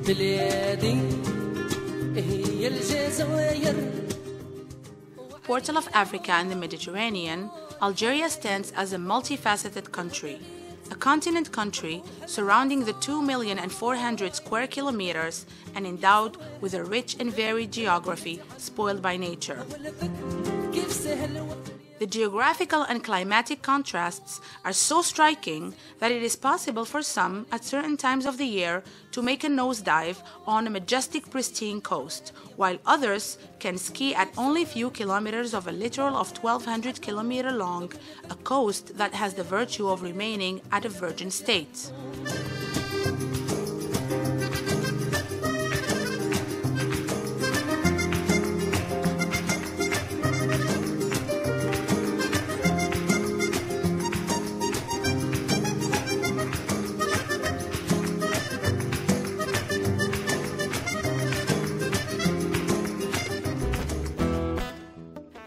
بلادي هي الجزائر. Portal of Africa and the Mediterranean, Algeria stands as a multifaceted country. A continent country surrounding the 2,400,000 square kilometers and endowed with a rich and varied geography spoiled by nature. The geographical and climatic contrasts are so striking that it is possible for some, at certain times of the year, to make a nosedive on a majestic, pristine coast, while others can ski at only few kilometers of a littoral of 1,200 kilometers long, a coast that has the virtue of remaining at a virgin state.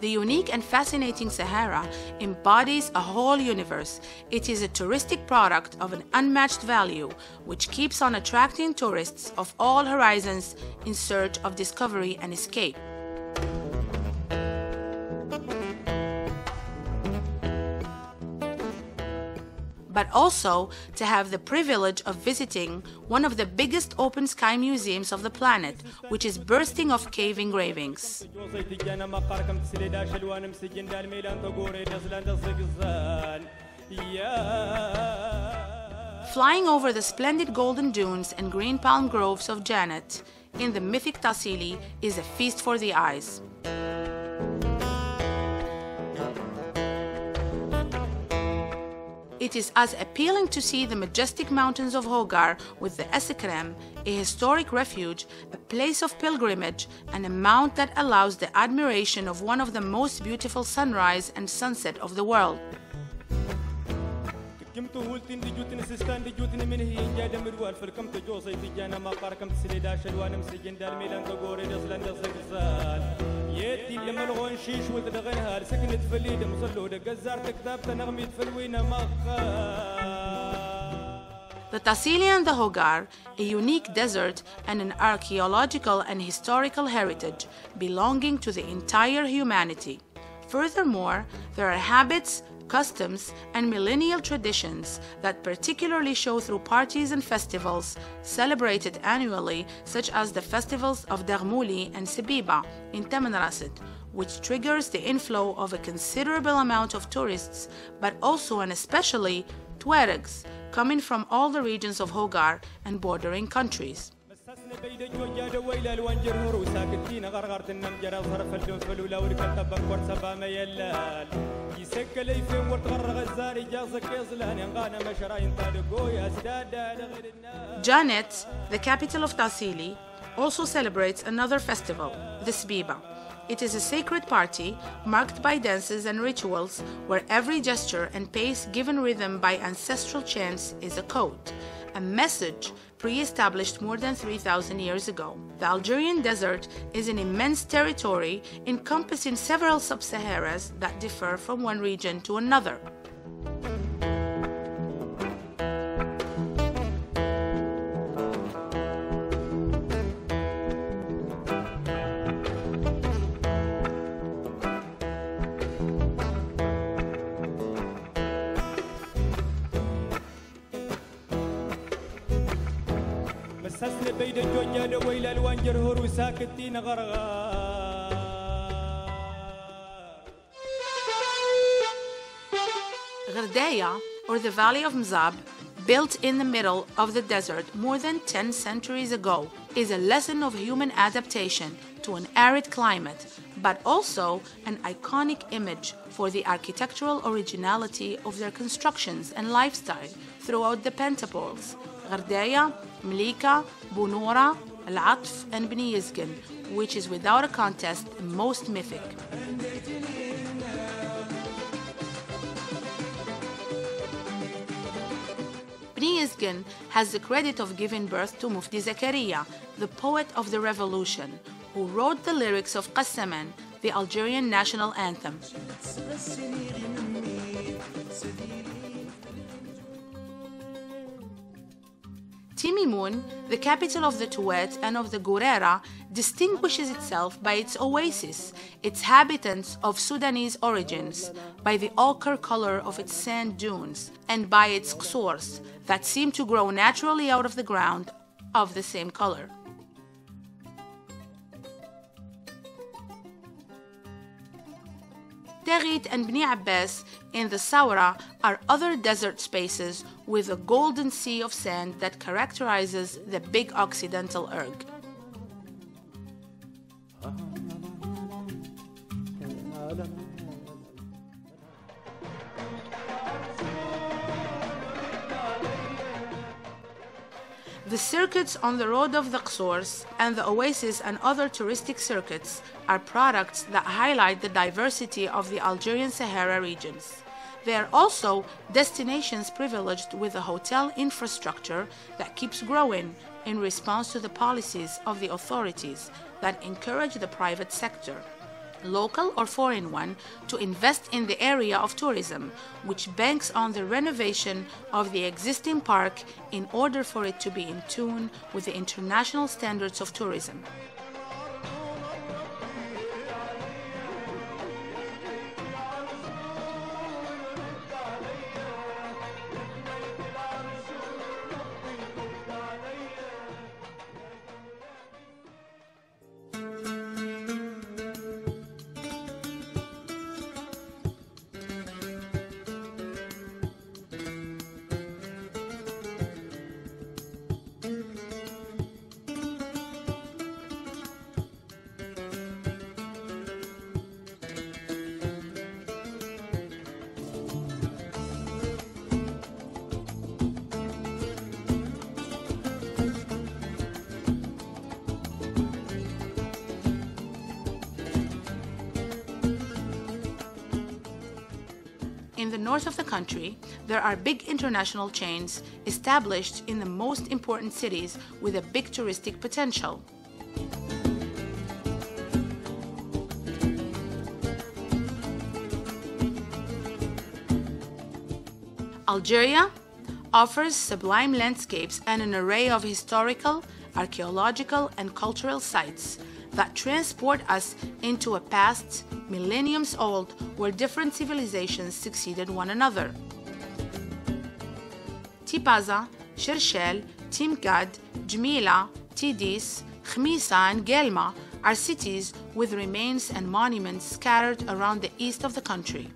The unique and fascinating Sahara embodies a whole universe. It is a touristic product of an unmatched value, which keeps on attracting tourists of all horizons in search of discovery and escape. But also to have the privilege of visiting one of the biggest open sky museums of the planet, which is bursting of cave engravings. Flying over the splendid golden dunes and green palm groves of Janet in the mythic Tassili is a feast for the eyes. It is as appealing to see the majestic mountains of Hogar with the Esekrem, a historic refuge, a place of pilgrimage, and a mount that allows the admiration of one of the most beautiful sunrise and sunset of the world. The Tassili and the Hogar, a unique desert and an archaeological and historical heritage belonging to the entire humanity. Furthermore, there are habits, customs, and millennial traditions that particularly show through parties and festivals celebrated annually, such as the festivals of Darmouli and Sibiba in Tamanrasset, which triggers the inflow of a considerable amount of tourists, but also and especially Tuaregs, coming from all the regions of Hogar and bordering countries. Janet, the capital of Tassili, also celebrates another festival, the Sbiba. It is a sacred party marked by dances and rituals where every gesture and pace given rhythm by ancestral chants is a code, a message pre-established more than 3,000 years ago. The Algerian desert is an immense territory encompassing several sub-Saharas that differ from one region to another. Ghardeia, or the Valley of Mzab, built in the middle of the desert more than 10 centuries ago, is a lesson of human adaptation to an arid climate, but also an iconic image for the architectural originality of their constructions and lifestyle throughout the Pentapoles, Ghardeia, Mlika, Bunora, Al-Atf, and Bni Yizgen, which is without a contest most mythic. Bni Yizgen has the credit of giving birth to Mufti Zakaria, the poet of the revolution, who wrote the lyrics of Qassaman, the Algerian national anthem. Timimun, the capital of the Tuat and of the Gurera, distinguishes itself by its oasis, its habitants of Sudanese origins, by the ochre color of its sand dunes, and by its qsors that seem to grow naturally out of the ground of the same color. Teghit and Bni Abbas in the Sahara are other desert spaces with a golden sea of sand that characterizes the Big Occidental Erg. The circuits on the road of the Qsors and the oasis and other touristic circuits are products that highlight the diversity of the Algerian Sahara regions. They are also destinations privileged with a hotel infrastructure that keeps growing in response to the policies of the authorities that encourage the private sector, local or foreign one, to invest in the area of tourism, which banks on the renovation of the existing park in order for it to be in tune with the international standards of tourism. In the north of the country, there are big international chains established in the most important cities with a big touristic potential. Algeria offers sublime landscapes and an array of historical, archaeological, and cultural sites that transport us into a past millenniums old where different civilizations succeeded one another. Tipaza, Shershel, Timgad, Jmila, Tidis, Khmisa, and Gelma are cities with remains and monuments scattered around the east of the country.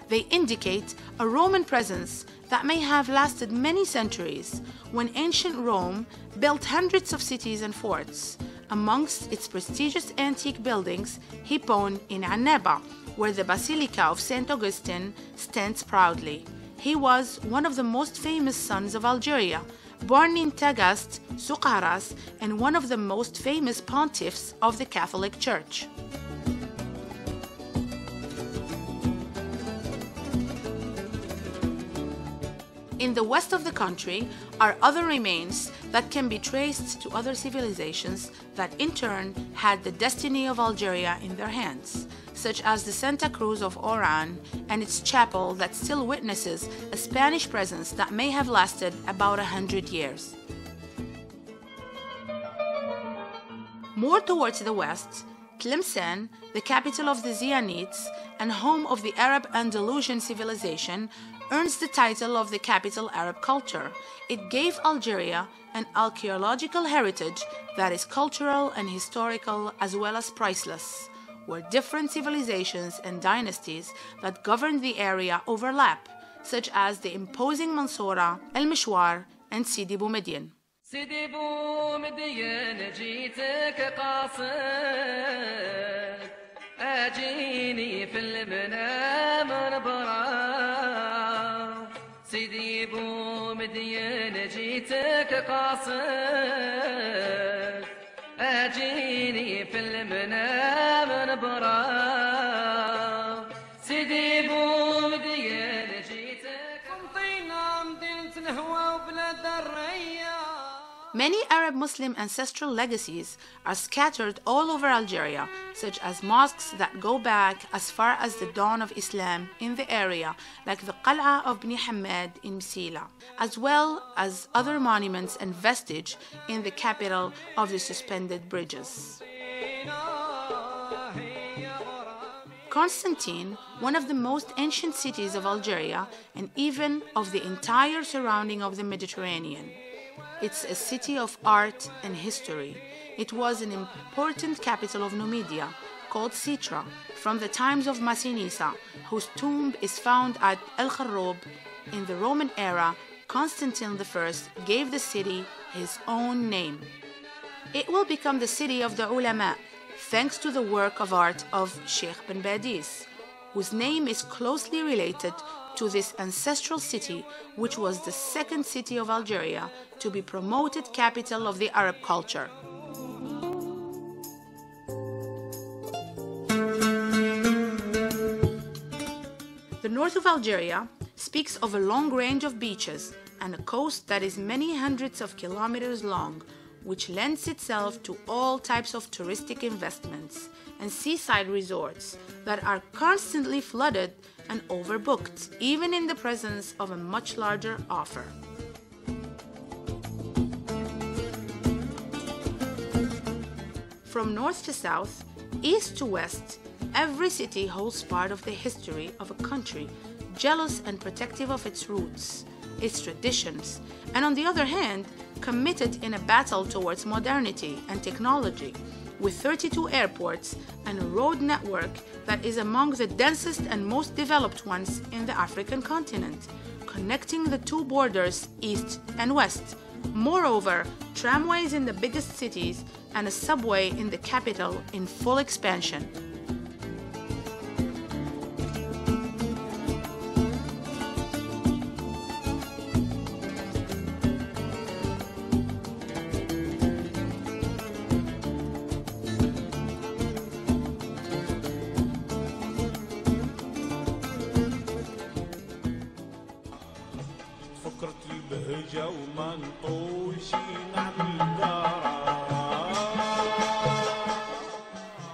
They indicate a Roman presence that may have lasted many centuries, when ancient Rome built hundreds of cities and forts. Amongst its prestigious antique buildings, Hippon in Annaba, where the Basilica of St. Augustine stands proudly. He was one of the most famous sons of Algeria, born in Tagast, Suqaras, and one of the most famous pontiffs of the Catholic Church. In the west of the country are other remains that can be traced to other civilizations that in turn had the destiny of Algeria in their hands, such as the Santa Cruz of Oran and its chapel that still witnesses a Spanish presence that may have lasted about 100 years. More towards the west, Tlemcen, the capital of the Zionites and home of the Arab Andalusian civilization, earns the title of the capital Arab culture. It gave Algeria an archaeological heritage that is cultural and historical as well as priceless, where different civilizations and dynasties that governed the area overlap, such as the imposing Mansoura, El Mishwar, and Sidi Boumediene. سيدي بومدين جيتك قاصد أجيني في المنام نبرا سيدي بومدين جيتك قاصد أجيني في المنام نبرا سيدي بومدين جيتك مطينا مدينة الهوى وبلاد الريا. Many Arab Muslim ancestral legacies are scattered all over Algeria, such as mosques that go back as far as the dawn of Islam in the area, like the Qal'a of Bni Hamad in Msila, as well as other monuments and vestige in the capital of the suspended bridges. Constantine, one of the most ancient cities of Algeria and even of the entire surrounding of the Mediterranean. It's a city of art and history. It was an important capital of Numidia, called Sitra, from the times of Massinissa, whose tomb is found at El Kharroub. In the Roman era, Constantine I gave the city his own name. It will become the city of the ulama, thanks to the work of art of Sheikh Ben Badis, whose name is closely related to this ancestral city, which was the second city of Algeria to be promoted capital of the Arab culture. The north of Algeria speaks of a long range of beaches and a coast that is many hundreds of kilometers long, which lends itself to all types of touristic investments and seaside resorts that are constantly flooded and overbooked, even in the presence of a much larger offer. From north to south, east to west, every city holds part of the history of a country, jealous and protective of its roots, its traditions, and on the other hand, committed in a battle towards modernity and technology, with 32 airports and a road network that is among the densest and most developed ones in the African continent, connecting the two borders east and west. Moreover, tramways in the biggest cities and a subway in the capital in full expansion.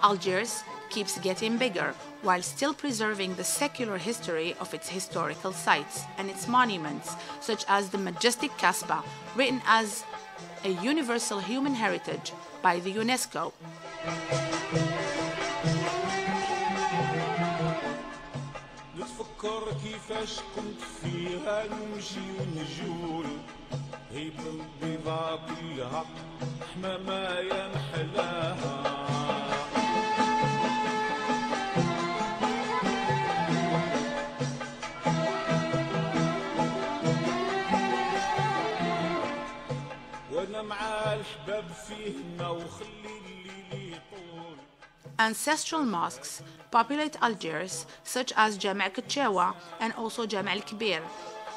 Algiers keeps getting bigger while still preserving the secular history of its historical sites and its monuments, such as the majestic Kasbah, written as a universal human heritage by the UNESCO. Ancestral mosques populate Algiers, such as Jami' Kechewa and also Jami' al-Kbir,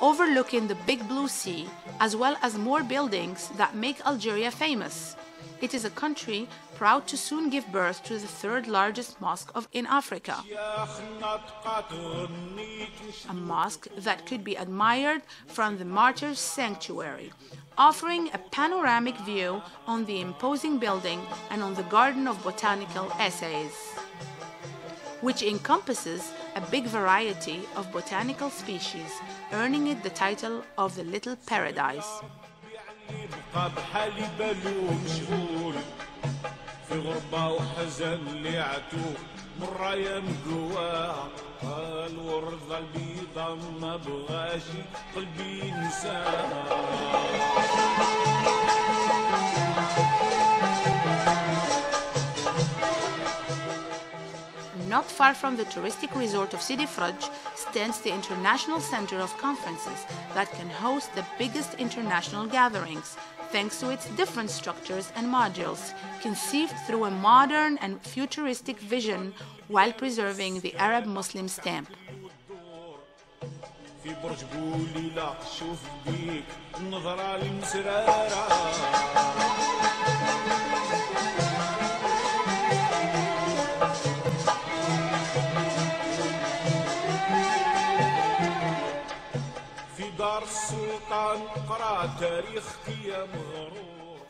overlooking the Big Blue Sea, as well as more buildings that make Algeria famous. It is a country proud to soon give birth to the third largest mosque in Africa. A mosque that could be admired from the Martyrs' Sanctuary, offering a panoramic view on the imposing building and on the Garden of Botanical Essays, which encompasses a big variety of botanical species, earning it the title of the Little Paradise. Not far from the touristic resort of Sidi Fraj stands the International Center of Conferences that can host the biggest international gatherings, thanks to its different structures and modules, conceived through a modern and futuristic vision while preserving the Arab Muslim stamp.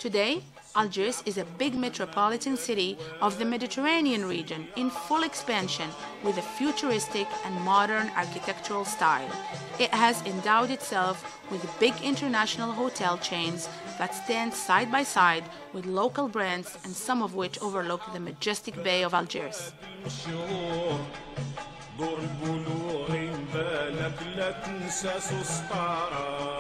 Today, Algiers is a big metropolitan city of the Mediterranean region in full expansion with a futuristic and modern architectural style. It has endowed itself with big international hotel chains that stand side by side with local brands, and some of which overlook the majestic Bay of Algiers. دور البلوغ بالك لا تنسى سستارة